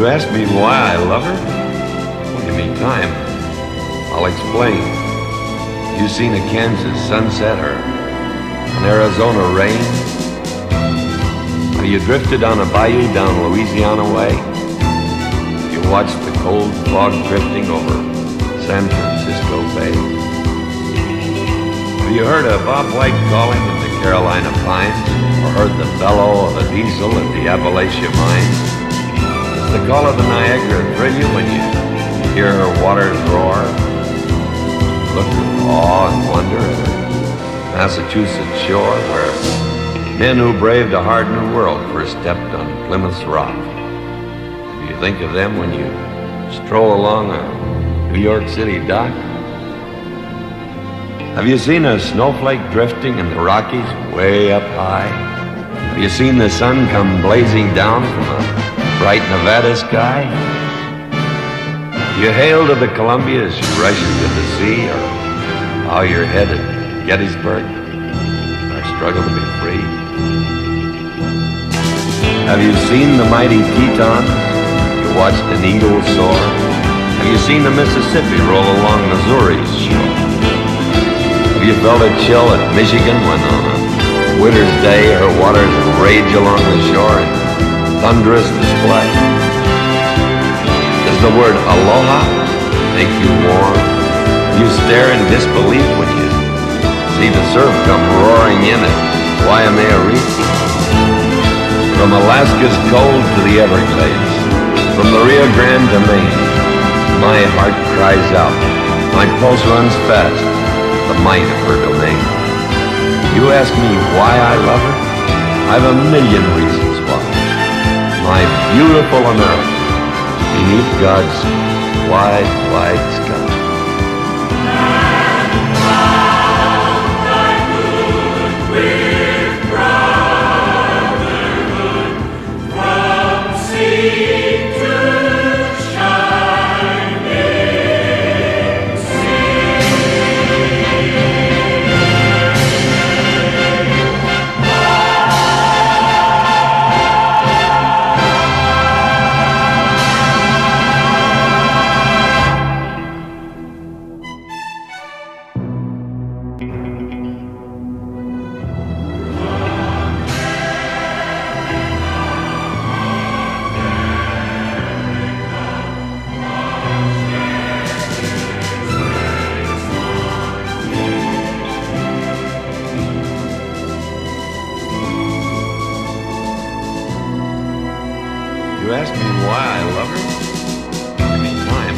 ask me why I love her? Well, give me time. I'll explain. You seen a Kansas sunset or an Arizona rain? Have you drifted on a bayou down Louisiana way? Have you watched the cold fog drifting over San Francisco Bay? Have you heard a Bob White calling in the Carolina pines? Or heard the bellow of a diesel at the Appalachia mines? Does the call of the Niagara thrill you when you hear her waters roar? Look with awe and wonder at her Massachusetts shore, where men who braved a hard new world first stepped on Plymouth's rock. Do you think of them when you stroll along a New York City dock? Have you seen a snowflake drifting in the Rockies way up high? Have you seen the sun come blazing down from a bright Nevada sky? You hail to the Columbia as you rush into the sea, or bow your head at Gettysburg, our struggle to be free? Have you seen the mighty Tetons? You watched an eagle soar? Have you seen the Mississippi roll along Missouri's shore? Have you felt a chill at Michigan when on a winter's day her waters rage along the shore in thunderous display? Does the word aloha make you warm? You stare in disbelief when you see the surf come roaring in at Waimea Reef? From Alaska's cold to the Everglades, from the Rio Grande to Maine, my heart cries out, my pulse runs fast, the might of her domain. You ask me why I love her? I've a million reasons why. My beautiful America, beneath God's wide, wide sky. You ask me why I love her? Give me time.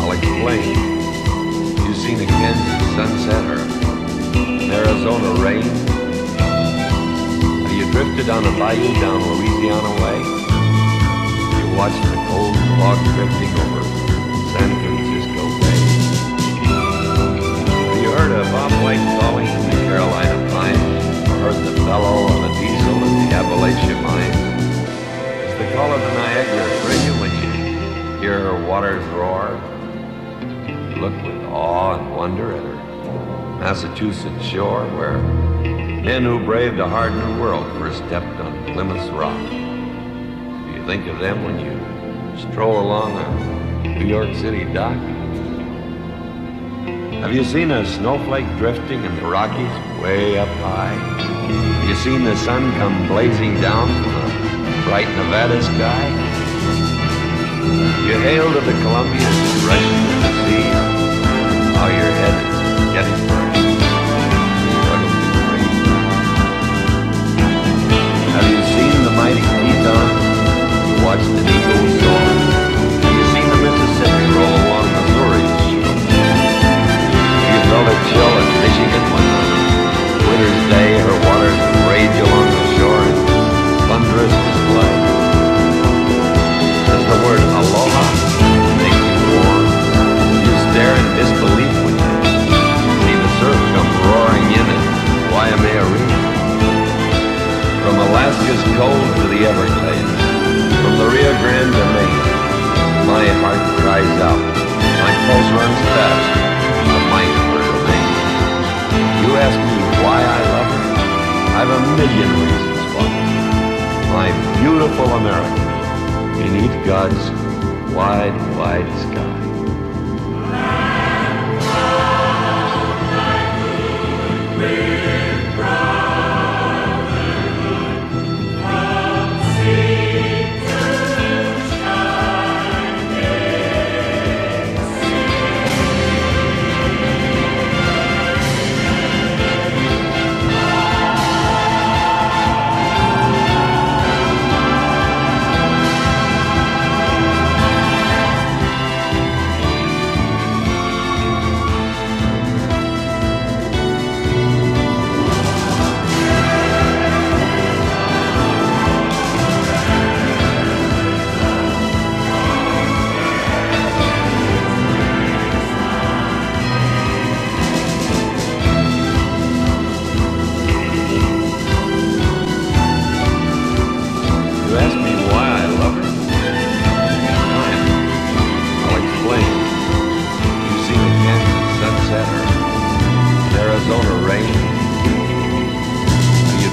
I'll explain. You seen a Kansas sunset or an Arizona rain? Have you drifted on a bayou down Louisiana way? Have you watched the cold fog drifting over San Francisco Bay? Have you heard a Bob White calling in the Carolina pines? Or heard the bellow of a diesel in the Appalachia mines? The call of the Niagara thrill you when you hear her waters roar? You look with awe and wonder at her Massachusetts shore, where men who braved a hard new world first stepped on Plymouth's rock. Do you think of them when you stroll along a New York City dock? Have you seen a snowflake drifting in the Rockies way up high? Have you seen the sun come blazing down from a bright Nevada sky? You hail to the Columbia as you rush into the sea, bow your head at Gettysburg, struggle to be free. Have you seen the mighty Tetons? You watched an eagle soar? Have you seen the Mississippi roll along Missouri's shore? Have you felt a chill at Michigan when on a winter's day her waters rage along the shore in thunderous display? Does the word aloha make you warm? You stare in disbelief when you see the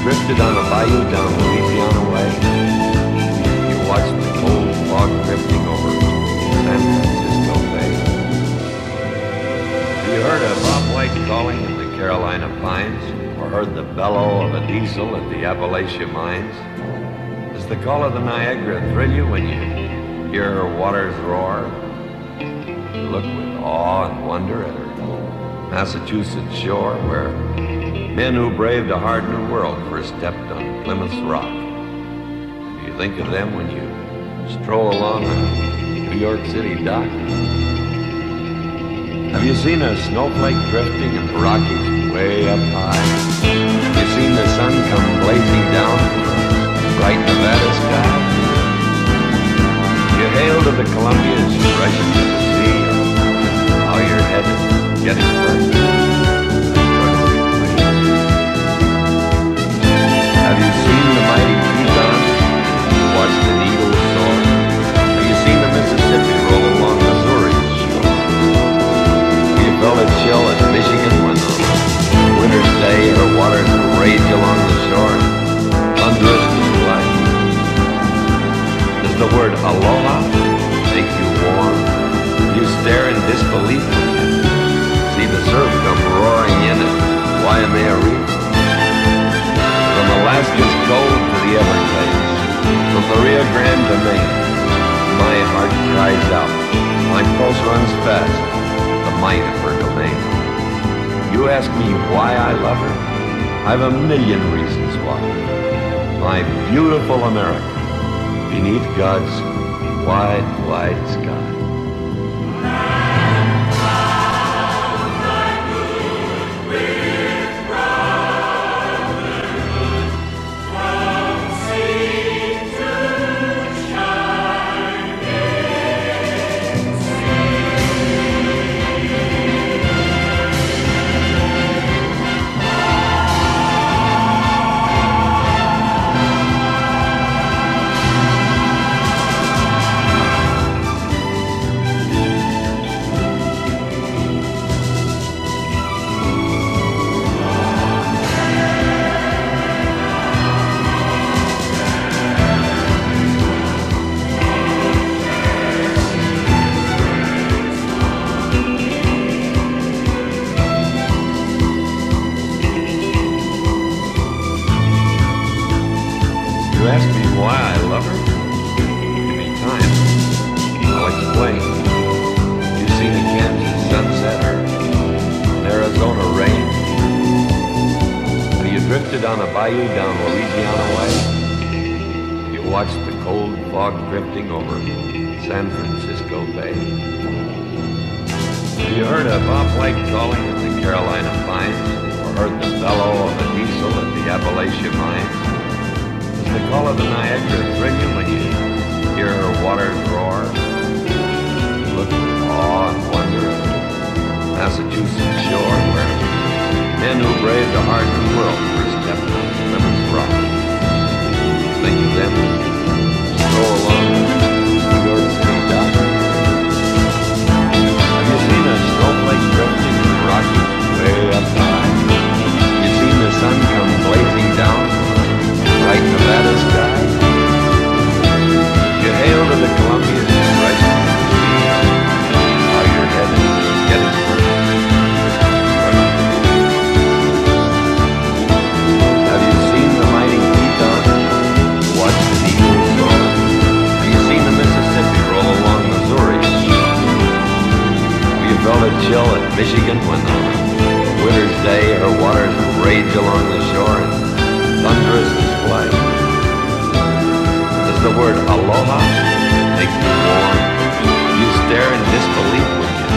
drifted on a bayou down Louisiana way? You watched the cold fog drifting over San Francisco Bay? Have you heard a bobwhite calling in the Carolina pines? Or heard the bellow of a diesel at the Appalachia mines? Does the call of the Niagara thrill you when you hear her waters roar? You look with awe and wonder at her Massachusetts shore, where men who braved a hard new world first stepped on Plymouth's rock. Do you think of them when you stroll along a New York City dock? Have you seen a snowflake drifting in the Rockies way up high? Have you seen the sun come blazing down from a bright Nevada sky? You hail to the Columbia as you rush into the sea, or how you're headed, Gettysburg. Have you seen the mighty Teton? Watched the Eagle soar? Have you seen the Mississippi roll along Missouri's shore? Have you felt a chill at Michigan when on a winter's day her waters rage along the shore, thunderous display? Does the word aloha make you warm? You stare in disbelief when you see the surf come roaring in at Waimea Reef. From Alaska's cold to the Everglades, from the Rio Grande to Maine, my heart cries out, my pulse runs fast, the might of her domain. You ask me why I love her? I've a million reasons why. My beautiful America, beneath God's wide, wide sky. You ask me why I love her? Give me time. I'll explain. You've seen the Kansas sunset or Arizona rain? Have you drifted on a bayou down Louisiana way? You watched the cold fog drifting over San Francisco Bay? Have you heard a bobwhite calling in the Carolina pines? Or heard the bellow of a diesel at the Appalachia mines? The call of the Niagara thrill you when you hear her waters roar? Look with awe and wonder at the Massachusetts shore, where men who braved a hard new world first stepped on Plymouth's rock. Think of them when you stroll along the New York City dock. Have you seen a snowflake drifting in the Rockies way up high? Have you seen the sun come blazing down bright Nevada sky? You hail to the Columbia as you rush to the sea, how you're headed, Gettysburg. Have you seen the mighty Teton? Watched the Eagle soar? Have you seen the Mississippi roll along Missouri's shore? Have you felt a chill at Michigan when on a winter's day her waters rage along the shore and thunderous display? Does the word aloha make you warm? You stare in disbelief when you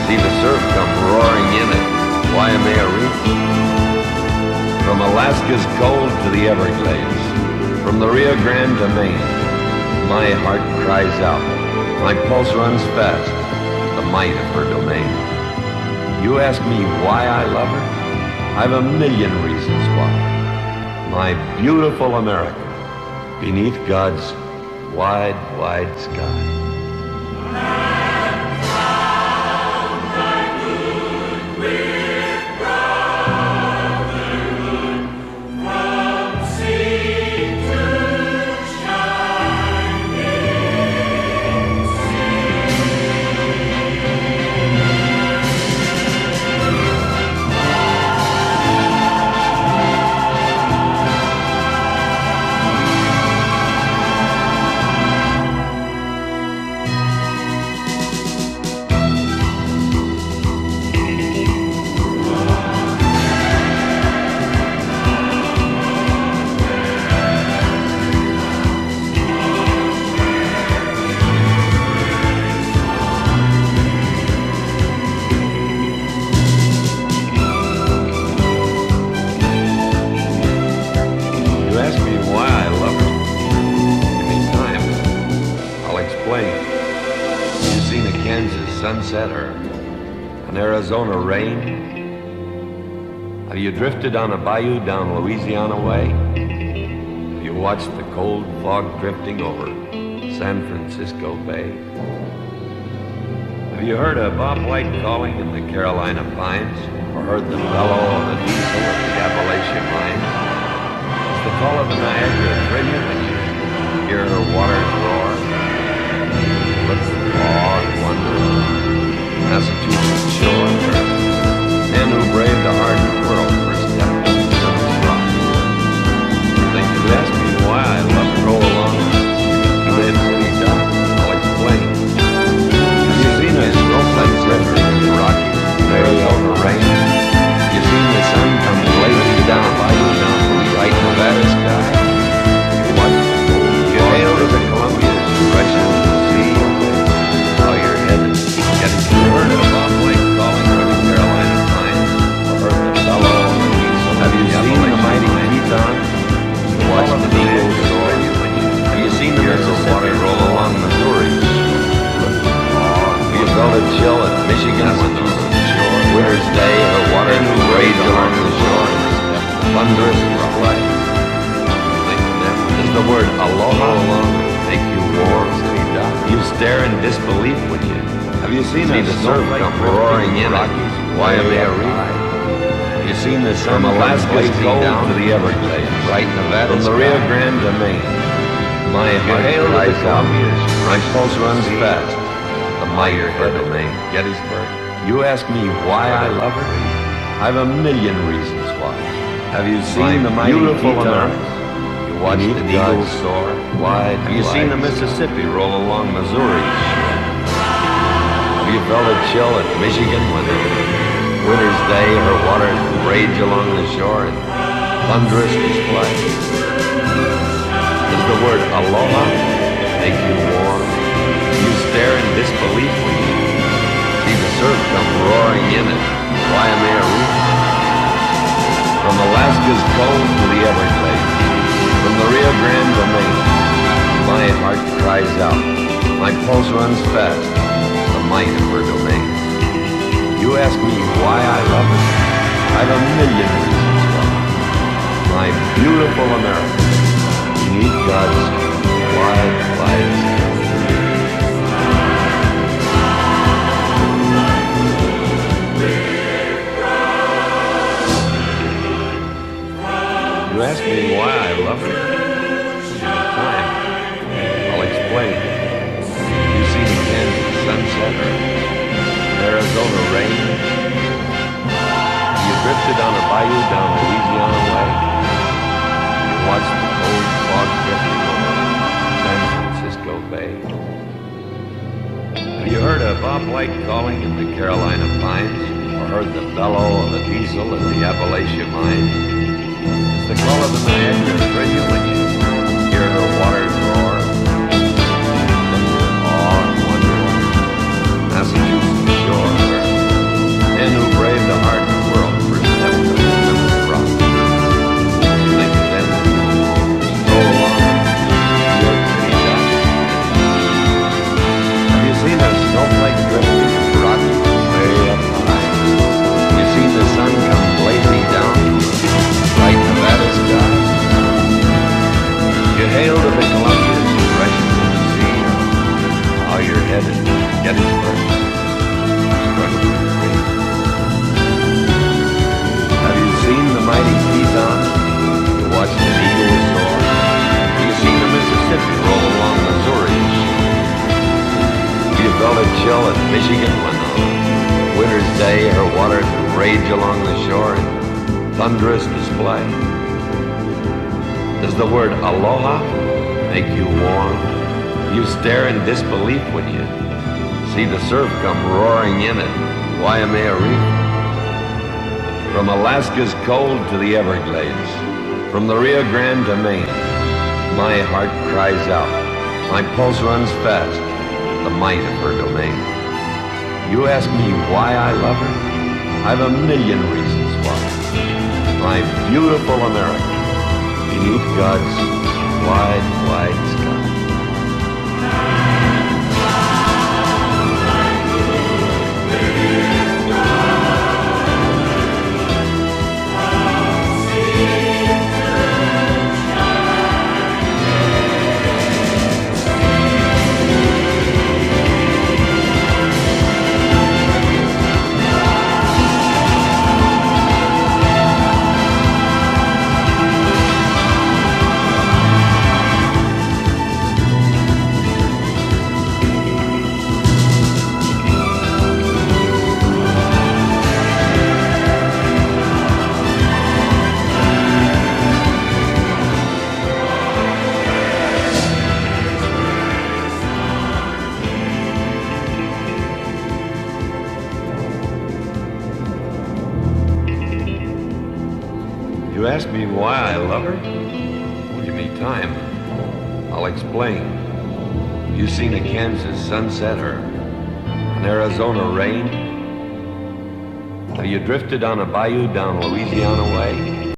see the surf come roaring in at Waimea Reef? From Alaska's cold to the Everglades, from the Rio Grande to Maine, my heart cries out, my pulse runs fast, the might of her domain. You ask me why I love her? I've a million reasons why. My beautiful America, beneath God's wide, wide sky. Brotherhood, brotherhood, sunset or an Arizona rain? Have you drifted on a bayou down Louisiana way? Have you watched the cold fog drifting over San Francisco Bay? Have you heard a Bob White calling in the Carolina pines, or heard the bellow of the diesel at the Appalachian mines? Is the call of the Niagara thrill you when you hear her waters roar? What's the awe and wonder of Massachusetts shore, where men who braved a hardened world first stepped on Plymouth Rock? Think you ask me why I love to roll along the Red City dock? I'll explain. Have you seen a snowflake river in the Rockies, Arizona rain? You seen the sun come blazing down a bayou down from the bright Nevada sky? What? You hailed to the Columbia's fresh into the sea. How you're headed, getting to heard of Bob White calling for the Carolina pines, or heard the bellow of the diesel. Have you seen the mighty Teton? Watched the eagles soar? Have you seen the Mississippi roll along Missouri? Have you felt a chill at Michigan when the winter's day her water rage along the shore and the thunderous display? Does the word aloha make you warm? You stare in disbelief when you have you seen the surf come roaring in at Waimea Reef? Have you seen the sun from Alaska's cold down to the Everglades, bright Nevada, from the Rio Grande to Maine? My heart cries out, my pulse runs fast. The mightier head of Maine, Gettysburg. You ask me why I love her? I've a million reasons why. Have you seen the mighty Teton? You watched the eagles soar wide. Have you seen the Mississippi roll along Missouri? Have you felt a chill at Michigan when the winter's day her waters rage along the shore in thunderous display? Does the word aloha make you warm? You stare in disbelief when you see the surf come roaring in at Waimea Reef. From Alaska's cold to the Everglades, from the Rio Grande to Maine, my heart cries out, my pulse runs fast, the might of her domain. You ask me why I love her? I've a million reasons why. My beautiful America, beneath God's wide, wide sky. You ask me why I love her? Fine. I'll explain. You see the Kansas sunset or Arizona rain? You drifted on a bayou down Louisiana way? You watched the cold fog drifting over San Francisco Bay? Have you heard a Bob White calling in the Carolina pines, or heard the bellow of the diesel at the Appalachian mines? The call of the Niagara thrill you when you hear her waters roar? Awe and wonder of Massachusetts shore, where men who braved a hardened world first stepped on Plymouth Rock. Think of them stroll along New York City dock. Have you seen a snowflake drifting in the Rockies way up high? Have you seen the sun come blazing down bright Nevada sky? You hail to the Columbia's fresh into the sea. How you're headed, Gettysburg, struggling free. Have you seen the mighty Teton? You watched an eagle soar? Have you seen the Mississippi roll along Missouri? You felt a chill at Michigan when on a winter's day her waters rage along the shore in thunderous display? Does the word aloha make you warm? You stare in disbelief when you see the surf come roaring in at Waimea Reef. From Alaska's cold to the Everglades, from the Rio Grande to Maine, my heart cries out, my pulse runs fast, the might of her domain. You ask me why I love her? I've a million reasons why. My beautiful America, beneath God's wide, wide sky. You ask me why I love her? Well, give me time. I'll explain. You seen a Kansas sunset or an Arizona rain? Have you drifted on a bayou down Louisiana way?